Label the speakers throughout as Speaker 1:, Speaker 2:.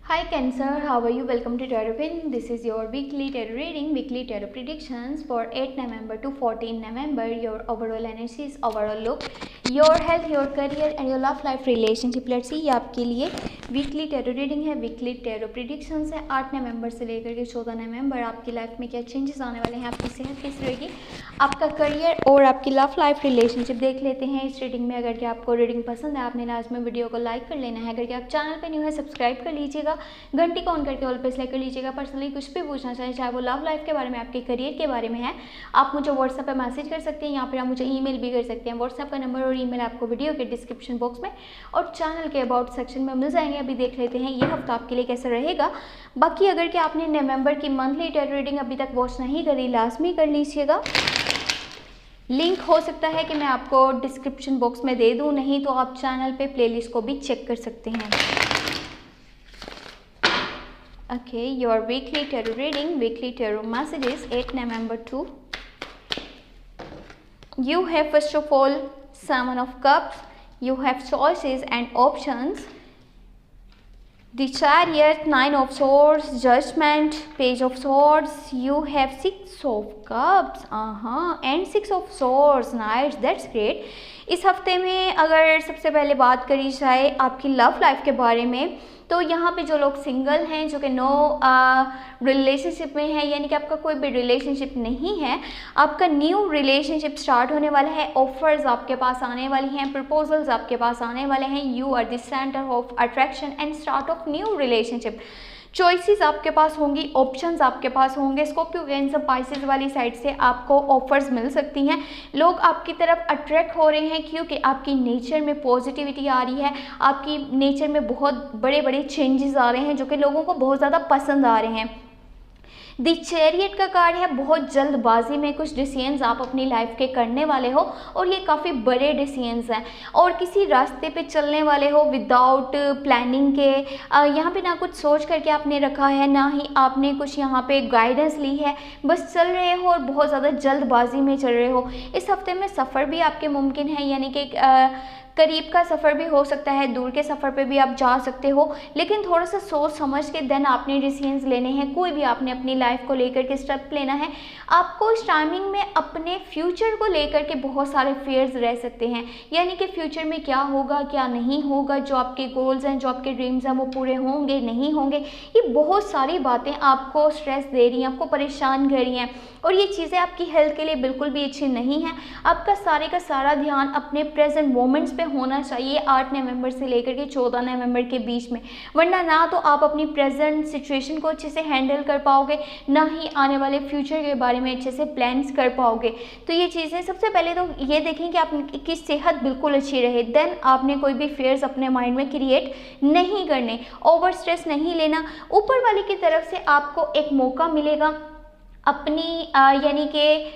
Speaker 1: Hi Cancer, how are you? Welcome to Tarot Pin. This is your weekly tarot reading, weekly tarot predictions for 8 November to 14 November. Your overall energies, overall look, your health, your career and your love life relationship. Let's see, ये आपके लिए weekly tarot reading है, weekly tarot predictions है। 8 नवंबर से लेकर के 14 नवंबर आपकी life में क्या चेंजेस आने वाले हैं, आपकी सेहत कैसी रहेगी, आपका करियर और आपकी लव लाइफ रिलेशनशिप देख लेते हैं इस रीडिंग में। अगर कि आपको रीडिंग पसंद है, आपने लास्ट में वीडियो को लाइक कर लेना है। अगर कि आप चैनल पर न्यू है, सब्सक्राइब कर लीजिएगा, घंटी को ऑन करके ऑल पे सेलेक्ट कर लीजिएगा। पर्सनली कुछ भी पूछना चाहें, चाहे वो लव लाइफ के बारे में, आपके करियर के बारे में है, आप मुझे व्हाट्सएप पे मैसेज कर सकते हैं, यहाँ पर आप मुझे ईमेल भी कर सकते हैं। व्हाट्सएप का नंबर और ईमेल आपको वीडियो के डिस्क्रिप्शन बॉक्स में और चैनल के अबाउट सेक्शन में मिल जाएंगे। अभी देख लेते हैं ये हफ्ता आपके लिए कैसा रहेगा। बाकी अगर कि आपने नवंबर की मंथली टैरो रीडिंग अभी तक वॉच नहीं करी, लाजमी कर लीजिएगा। लिंक हो सकता है कि मैं आपको डिस्क्रिप्शन बॉक्स में दे दूं, नहीं तो आप चैनल पे प्लेलिस्ट को भी चेक कर सकते हैं। Okay, your weekly tarot reading, weekly tarot messages 8 November to you have first of all 7 of cups, you have choices and options, the chariot, 9 of swords, judgment, page of swords, you have 6 of cups and 6 of swords. Nice, that's great. इस हफ्ते में अगर सबसे पहले बात करी जाए आपकी लव लाइफ के बारे में, तो यहाँ पे जो लोग सिंगल हैं, जो कि नो रिलेशनशिप में हैं, यानी कि आपका कोई भी रिलेशनशिप नहीं है, आपका न्यू रिलेशनशिप स्टार्ट होने वाला है। ऑफर्स आपके पास आने वाली हैं, प्रपोजल्स आपके पास आने वाले हैं। You are the centre of attraction and start of new relationship. Choices आपके पास होंगी, ऑप्शंस आपके पास होंगे। स्कॉर्पियो, कैंसर, पाइसेस वाली साइड से आपको ऑफर्स मिल सकती हैं। लोग आपकी तरफ अट्रैक्ट हो रहे हैं क्योंकि आपकी नेचर में पॉजिटिविटी आ रही है, आपकी नेचर में बहुत बड़े बड़े चेंजेस आ रहे हैं जो कि लोगों को बहुत ज़्यादा पसंद आ रहे हैं। द चैरियट का कार्ड है, बहुत जल्दबाजी में कुछ डिसीजंस आप अपनी लाइफ के करने वाले हो और ये काफ़ी बड़े डिसीजंस हैं, और किसी रास्ते पे चलने वाले हो विदाउट प्लानिंग के। यहाँ पे ना कुछ सोच करके आपने रखा है, ना ही आपने कुछ यहाँ पे गाइडेंस ली है, बस चल रहे हो और बहुत ज़्यादा जल्दबाजी में चल रहे हो। इस हफ्ते में सफ़र भी आपके मुमकिन है, यानी कि करीब का सफ़र भी हो सकता है, दूर के सफ़र पे भी आप जा सकते हो, लेकिन थोड़ा सा सोच समझ के देन आपने डिसीजंस लेने हैं। कोई भी आपने अपनी लाइफ को लेकर के स्टेप लेना है। आपको इस टाइमिंग में अपने फ्यूचर को लेकर के बहुत सारे फेयर्स रह सकते हैं, यानी कि फ्यूचर में क्या होगा क्या नहीं होगा, जो आपके गोल्स हैं, जो आपके ड्रीम्स हैं, वो पूरे होंगे नहीं होंगे। ये बहुत सारी बातें आपको स्ट्रेस दे रही हैं, आपको परेशान कर रही हैं, और ये चीज़ें आपकी हेल्थ के लिए बिल्कुल भी अच्छी नहीं है। आपका सारे का सारा ध्यान अपने प्रेजेंट मोमेंट्स पे होना चाहिए 8 नवंबर से लेकर के 14 नवंबर के बीच में, वरना ना तो आप अपनी प्रेजेंट सिचुएशन को अच्छे से हैंडल कर पाओगे, ना ही आने वाले फ्यूचर के बारे में अच्छे से प्लान्स कर पाओगे। तो ये चीज़ें सबसे पहले तो ये देखें कि आपकी सेहत बिल्कुल अच्छी रहे, देन आपने कोई भी फेयर्स अपने माइंड में क्रिएट नहीं करने, ओवर स्ट्रेस नहीं लेना। ऊपर वाले की तरफ से आपको एक मौका मिलेगा अपनी यानी कि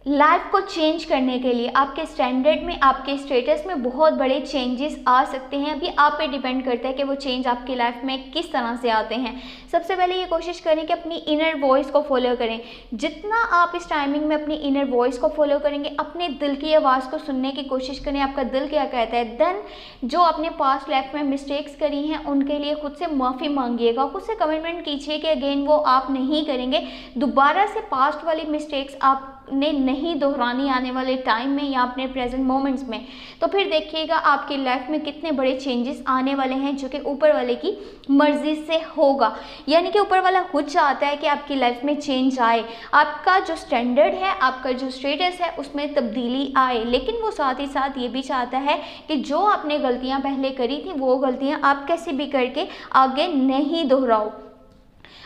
Speaker 1: लाइफ को चेंज करने के लिए। आपके स्टैंडर्ड में, आपके स्टेटस में बहुत बड़े चेंजेस आ सकते हैं। अभी आप पे डिपेंड करता है कि वो चेंज आपकी लाइफ में किस तरह से आते हैं। सबसे पहले ये कोशिश करें कि अपनी इनर वॉइस को फॉलो करें। जितना आप इस टाइमिंग में अपनी इनर वॉइस को फॉलो करेंगे, अपने दिल की आवाज़ को सुनने की कोशिश करें, आपका दिल क्या कहता है। देन जो आपने पास्ट लाइफ में मिस्टेक्स करी हैं उनके लिए खुद से माफ़ी मांगिएगा, खुद से कमिटमेंट कीजिए कि अगेन वो आप नहीं करेंगे। दोबारा से पास्ट वाली मिस्टेक्स आप ने नहीं दोहरानी आने वाले टाइम में या अपने प्रेजेंट मोमेंट्स में। तो फिर देखिएगा आपकी लाइफ में कितने बड़े चेंजेस आने वाले हैं, जो कि ऊपर वाले की मर्जी से होगा। यानी कि ऊपर वाला खुद चाहता है कि आपकी लाइफ में चेंज आए, आपका जो स्टैंडर्ड है, आपका जो स्टेटस है उसमें तब्दीली आए, लेकिन वो साथ ही साथ ये भी चाहता है कि जो आपने गलतियाँ पहले करी थी वो गलतियाँ आप कैसे भी करके आगे नहीं दोहराओ।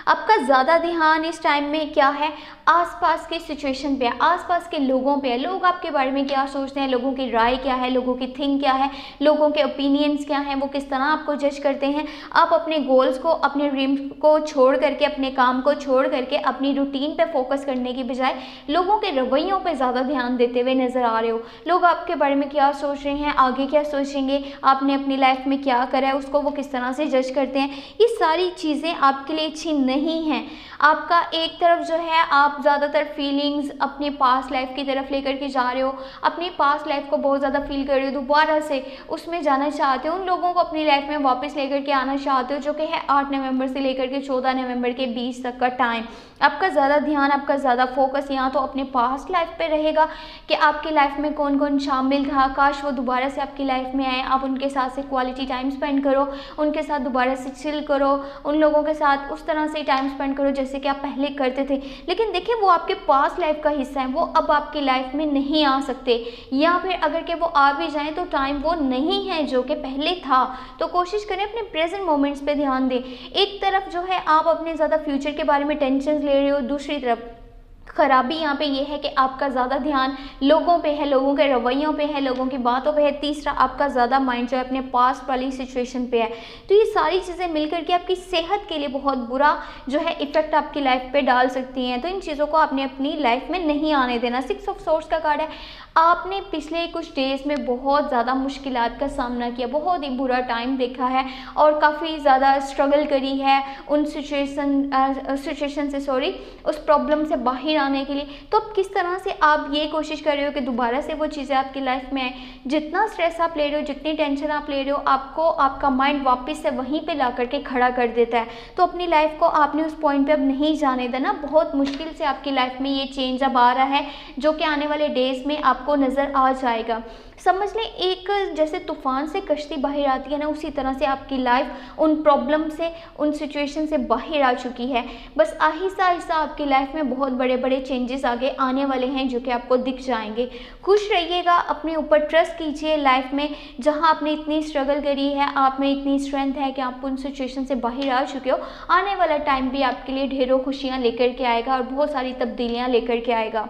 Speaker 1: आपका ज़्यादा ध्यान इस टाइम में क्या है, आसपास के सिचुएशन पे, आसपास के लोगों पे है। लोग आपके बारे में क्या सोचते हैं, लोगों की राय क्या है, लोगों की थिंक क्या है, लोगों के ओपिनियंस क्या हैं, वो किस तरह आपको जज करते हैं। आप अपने गोल्स को, अपने ड्रीम्स को छोड़ करके, अपने काम को छोड़ करके अपनी रूटीन पे फोकस करने की बजाय लोगों के रवैयों पे ज़्यादा ध्यान देते हुए नज़र आ रहे हो। लोग आपके बारे में क्या सोच रहे हैं, आगे क्या सोचेंगे, आपने अपनी लाइफ में क्या करा है, उसको वो किस तरह से जज करते हैं। ये सारी चीज़ें आपके लिए अच्छी अच्छी नहीं है। आपका एक तरफ जो है आप ज़्यादातर फीलिंग्स अपने पास्ट लाइफ की तरफ लेकर के जा रहे हो, अपनी पास्ट लाइफ को बहुत ज़्यादा फील कर रहे हो, दोबारा से उसमें जाना चाहते हो, उन लोगों को अपनी लाइफ में वापस लेकर के आना चाहते हो, जो कि है 8 नवंबर से लेकर के 14 नवंबर के बीच तक का टाइम। आपका ज़्यादा ध्यान, आपका ज़्यादा फोकस यहाँ तो अपने पास्ट लाइफ पे रहेगा कि आपकी लाइफ में कौन कौन शामिल था, काश वो दोबारा से आपकी लाइफ में आए, आप उनके साथ से क्वालिटी टाइम स्पेंड करो, उनके साथ दोबारा से चिल करो, उन लोगों के साथ उस तरह से टाइम स्पेंड करो जैसे कि आप पहले करते थे। लेकिन देखिए वो आपके पास्ट लाइफ का हिस्सा है, वो अब आपकी लाइफ में नहीं आ सकते, या फिर अगर के वो आ भी जाएँ तो टाइम वो नहीं है जो कि पहले था। तो कोशिश करें अपने प्रेजेंट मोमेंट्स पे ध्यान दें। एक तरफ जो है आप अपने ज़्यादा फ्यूचर के बारे में टेंशन ले रहे हो, दूसरी तरफ खराबी यहाँ पे ये है कि आपका ज़्यादा ध्यान लोगों पे है, लोगों के रवैयों पे है, लोगों की बातों पे है। तीसरा, आपका ज़्यादा माइंड जो है अपने पास्ट वाली सिचुएशन पे है। तो ये सारी चीज़ें मिलकर के आपकी सेहत के लिए बहुत बुरा जो है इफेक्ट आपकी लाइफ पे डाल सकती हैं। तो इन चीज़ों को आपने अपनी लाइफ में नहीं आने देना। 6 ऑफ सोर्स का कार्ड है। आपने पिछले कुछ डेज में बहुत ज़्यादा मुश्किलात का सामना किया, बहुत ही बुरा टाइम देखा है और काफ़ी ज़्यादा स्ट्रगल करी है उन सिचुएशन से उस प्रॉब्लम से बाहर आने के लिए। तो अब किस तरह से आप ये कोशिश कर रहे हो कि दोबारा से वो चीज़ें आपकी लाइफ में आए। जितना स्ट्रेस आप ले रहे हो, जितनी टेंशन आप ले रहे हो, आपको आपका माइंड वापस से वहीं पे ला करके खड़ा कर देता है। तो अपनी लाइफ को आपने उस पॉइंट पे अब नहीं जाने देना। बहुत मुश्किल से आपकी लाइफ में ये चेंज अब आ रहा है जो कि आने वाले डेज में आपको नज़र आ जाएगा। समझ लें एक जैसे तूफान से कश्ती बाहर आती है ना, उसी तरह से आपकी लाइफ उन प्रॉब्लम से, उन सिचुएशन से बाहर आ चुकी है। बस आहिस्ता आहिस्ता आपकी लाइफ में बहुत बड़े बड़े चेंजेस आगे आने वाले हैं जो कि आपको दिख जाएंगे। खुश रहिएगा, अपने ऊपर ट्रस्ट कीजिए। लाइफ में जहां आपने इतनी स्ट्रगल करी है, आप में इतनी स्ट्रेंथ है कि आप उन सिचुएशन से बाहर आ चुके हो। आने वाला टाइम भी आपके लिए ढेरों खुशियाँ लेकर के आएगा और बहुत सारी तब्दीलियाँ लेकर के आएगा।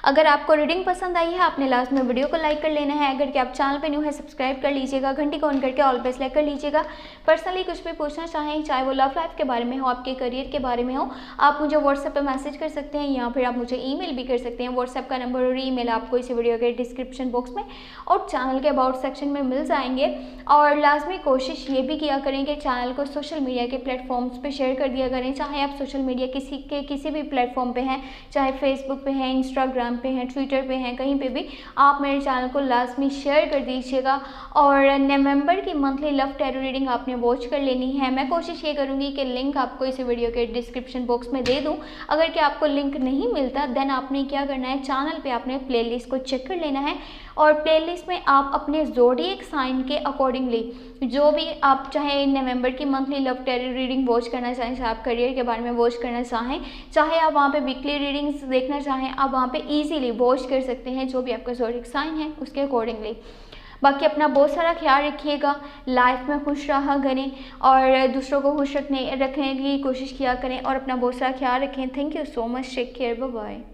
Speaker 1: अगर आपको रीडिंग पसंद आई है, आपने लास्ट में वीडियो को लाइक कर लेना है। अगर कि आप चैनल पे न्यू है, सब्सक्राइब कर लीजिएगा, घंटी को ऑन करके ऑल पे सेलेक्ट कर लीजिएगा। पर्सनली कुछ भी पूछना चाहें, चाहे वो लव लाइफ के बारे में हो, आपके करियर के बारे में हो, आप मुझे व्हाट्सएप पे मैसेज कर सकते हैं या फिर आप मुझे ईमेल भी कर सकते हैं। व्हाट्सएप का नंबर और ईमेल आपको इस वीडियो के डिस्क्रिप्शन बॉक्स में और चैनल के अबाउट सेक्शन में मिल जाएंगे। और लाजमी कोशिश ये भी किया करें कि चैनल को सोशल मीडिया के प्लेटफॉर्म्स पर शेयर कर दिया करें। चाहे आप सोशल मीडिया किसी भी प्लेटफॉर्म पर हैं, चाहे फेसबुक पे हैं, इंस्टाग्राम पे हैं, ट्विटर पे हैं, कहीं पे भी आप मेरे चैनल को लाजमी शेयर कर दीजिएगा। और नवंबर की मंथली लव टैरो रीडिंग आपने वॉच कर लेनी है। मैं कोशिश ये करूँगी कि लिंक आपको इस वीडियो के डिस्क्रिप्शन बॉक्स में दे दूँ। अगर कि आपको लिंक नहीं मिलता देन आपने क्या करना है, चैनल पे आपने प्लेलिस्ट को चेक कर लेना है और प्लेलिस्ट में आप अपने ज़ोडिएक साइन के अकॉर्डिंगली जो भी आप चाहे नवंबर की monthly love tarot reading watch करना चाहें, चाहे आप करियर के बारे में वॉच करना चाहें, चाहे आप वहाँ पे वीकली रीडिंग्स देखना चाहें, आप वहाँ पे इजीली वॉच कर सकते हैं जो भी आपका ज़ोडिएक साइन है उसके अकॉर्डिंगली। बाकी अपना बहुत सारा ख्याल रखिएगा, लाइफ में खुश रहा करें और दूसरों को खुश रखने की कोशिश किया करें और अपना बहुत सारा ख्याल रखें। Thank you so much, take care, bye bye.